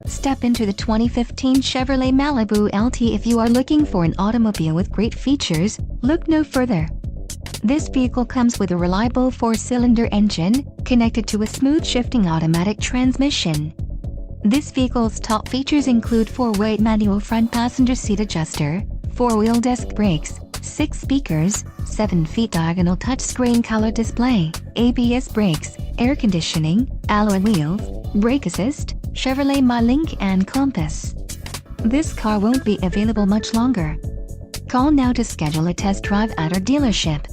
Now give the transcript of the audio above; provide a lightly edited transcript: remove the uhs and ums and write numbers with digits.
Step into the 2015 Chevrolet Malibu LT. If you are looking for an automobile with great features, look no further. This vehicle comes with a reliable 4-cylinder engine, connected to a smooth shifting automatic transmission. This vehicle's top features include 4-way manual front passenger seat adjuster, 4-wheel disc brakes, 6 speakers, 7-feet diagonal touchscreen color display, ABS brakes, air conditioning, alloy wheels, brake assist, Chevrolet MyLink and Compass. This car won't be available much longer. Call now to schedule a test drive at our dealership.